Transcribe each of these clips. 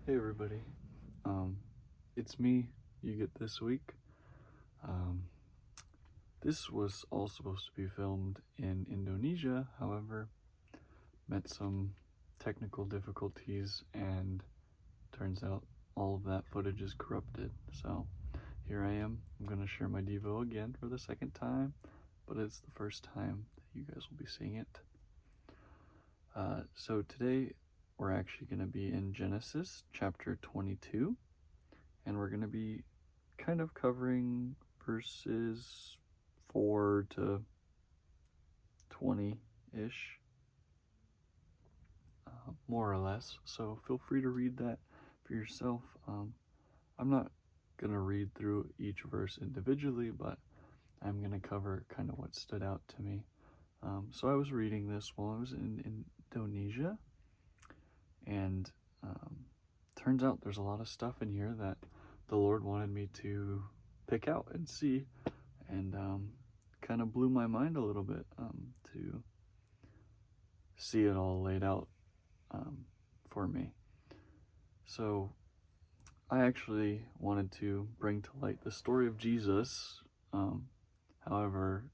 Hey everybody, it's me you get this week. Um, this was all supposed to be filmed in Indonesia, however, met some technical difficulties and turns out all of that footage is corrupted. So here I am, I'm going to share my Devo again for the second time, but it's the first time that you guys will be seeing it. So today we're actually going to be in Genesis chapter 22. And we're going to be kind of covering verses 4 to 20-ish, more or less. So feel free to read that for yourself. I'm not going to read through each verse individually, but I'm going to cover kind of what stood out to me. So I was reading this while I was in Indonesia, and turns out there's a lot of stuff in here that the Lord wanted me to pick out and see, and kind of blew my mind a little bit to see it all laid out for me. So I actually wanted to bring to light the story of Jesus. However,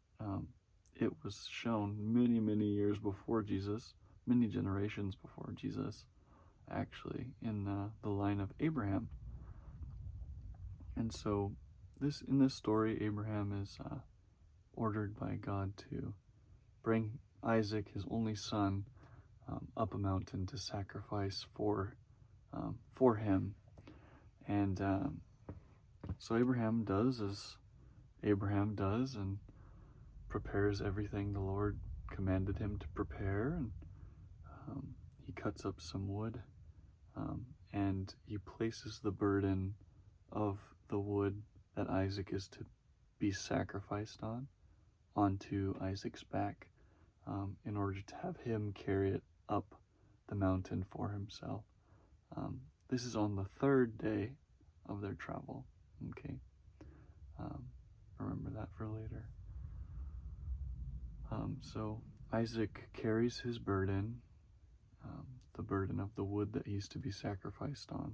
it was shown many years before Jesus, many generations before Jesus, actually, in the line of Abraham. And so in this story, Abraham is ordered by God to bring Isaac, his only son, up a mountain to sacrifice for him. And so Abraham does as Abraham does and prepares everything the Lord commanded him to prepare. And he cuts up some wood, and he places the burden of the wood that Isaac is to be sacrificed onto Isaac's back, in order to have him carry it up the mountain for himself. This is on the third day of their travel. Okay, remember that for later. So Isaac carries his burden, the burden of the wood that he's to be sacrificed on,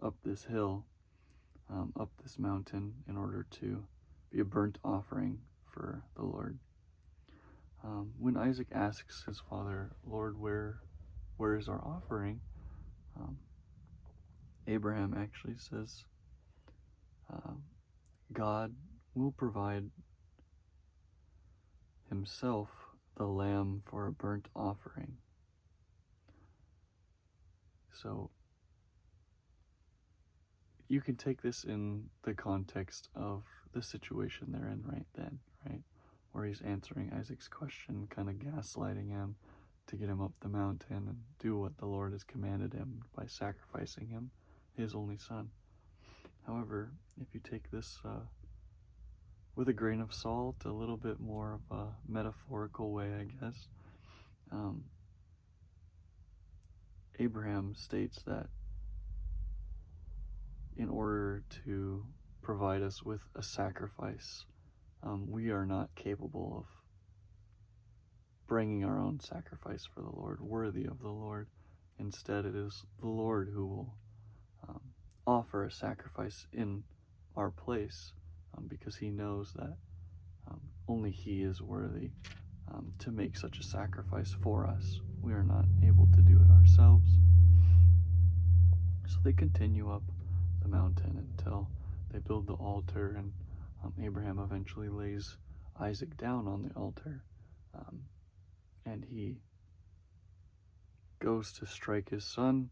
up this hill, up this mountain, in order to be a burnt offering for the Lord. When Isaac asks his father, Lord, where is our offering? Abraham actually says, God will provide himself the lamb for a burnt offering. So you can take this in the context of the situation they're in right then, right? Where he's answering Isaac's question, kind of gaslighting him to get him up the mountain and do what the Lord has commanded him by sacrificing him, his only son. However, if you take this with a grain of salt, a little bit more of a metaphorical way, I guess, Abraham states that in order to provide us with a sacrifice, we are not capable of bringing our own sacrifice for the Lord, worthy of the Lord. Instead, it is the Lord who will offer a sacrifice in our place, because he knows that only he is worthy to make such a sacrifice for us. We are not able to do it ourselves. So they continue up the mountain until they build the altar, and Abraham eventually lays Isaac down on the altar, and he goes to strike his son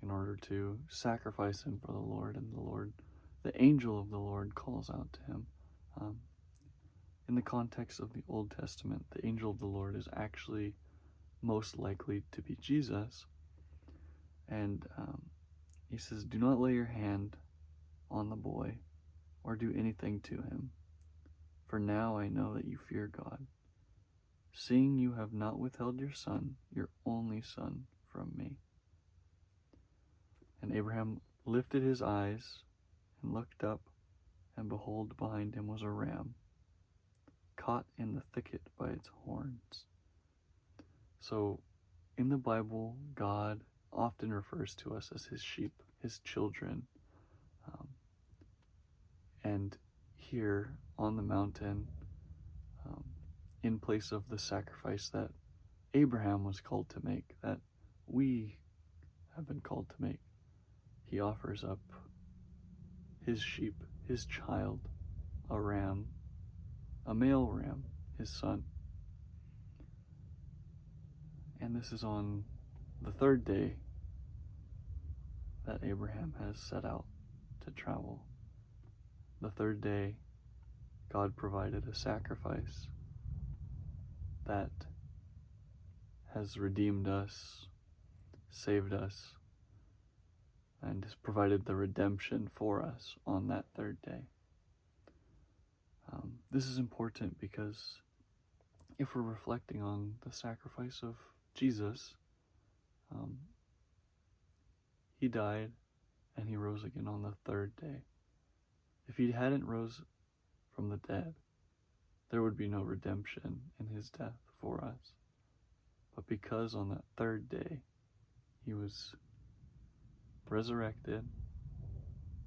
in order to sacrifice him for the Lord. And the angel of the Lord, calls out to him. In the context of the Old Testament, the angel of the Lord is actually most likely to be Jesus. And he says, do not lay your hand on the boy or do anything to him, for now I know that you fear God, seeing you have not withheld your son, your only son, from me. And Abraham lifted his eyes and looked up, and behold, behind him was a ram, caught in the thicket by its horns. So in the Bible, God often refers to us as his sheep, his children. Um, and here on the mountain, um, in place of the sacrifice that Abraham was called to make, that we have been called to make, he offers up his sheep, his child, a ram, a male ram, his son. And this is on the third day that Abraham has set out to travel. The third day, God provided a sacrifice that has redeemed us, saved us, and has provided the redemption for us on that third day. This is important because if we're reflecting on the sacrifice of Jesus, he died and he rose again on the third day. If he hadn't rose from the dead, there would be no redemption in his death for us. But because on that third day he was resurrected,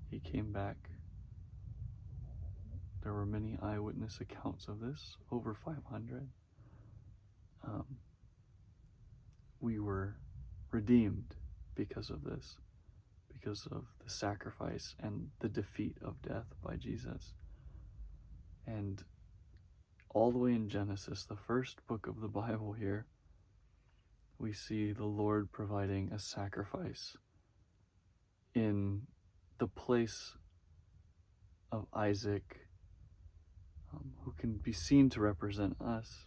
he came back. There were many eyewitness accounts of this, over 500. We were redeemed because of this, because of the sacrifice and the defeat of death by Jesus. And all the way in Genesis, the first book of the Bible here, we see the Lord providing a sacrifice in the place of Isaac, who can be seen to represent us,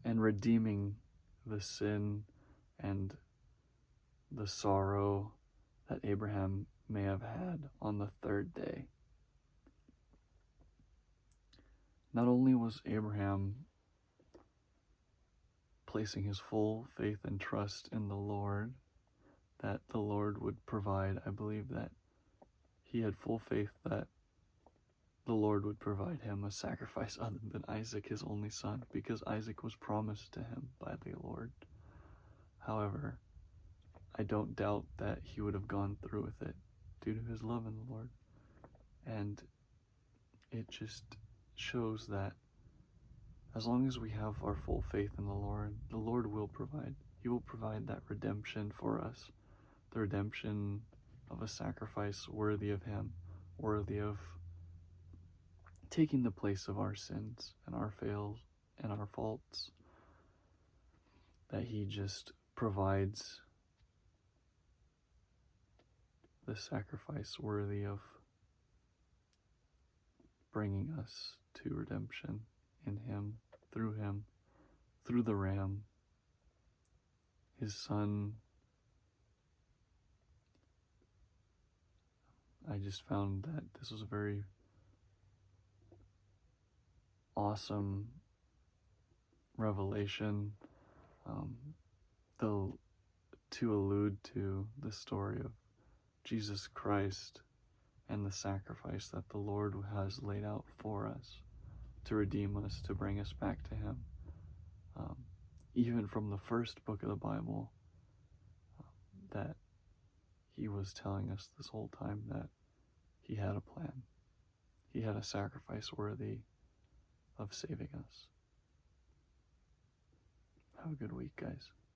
and redeeming the sin and the sorrow that Abraham may have had on the third day. Not only was Abraham placing his full faith and trust in the Lord, that the Lord would provide, I believe that he had full faith that the Lord would provide him a sacrifice other than Isaac, his only son, because Isaac was promised to him by the Lord. However, I don't doubt that he would have gone through with it due to his love in the Lord. And it just shows that as long as we have our full faith in the Lord will provide. He will provide that redemption for us, the redemption of a sacrifice worthy of him, worthy of taking the place of our sins and our fails and our faults, that he just provides the sacrifice worthy of bringing us to redemption in him, through the ram, his son. I just found that this was a very awesome revelation, to allude to the story of Jesus Christ and the sacrifice that the Lord has laid out for us to redeem us, to bring us back to him. Even from the first book of the Bible, that he was telling us this whole time that he had a plan. He had a sacrifice worthy of saving us. Have a good week, guys.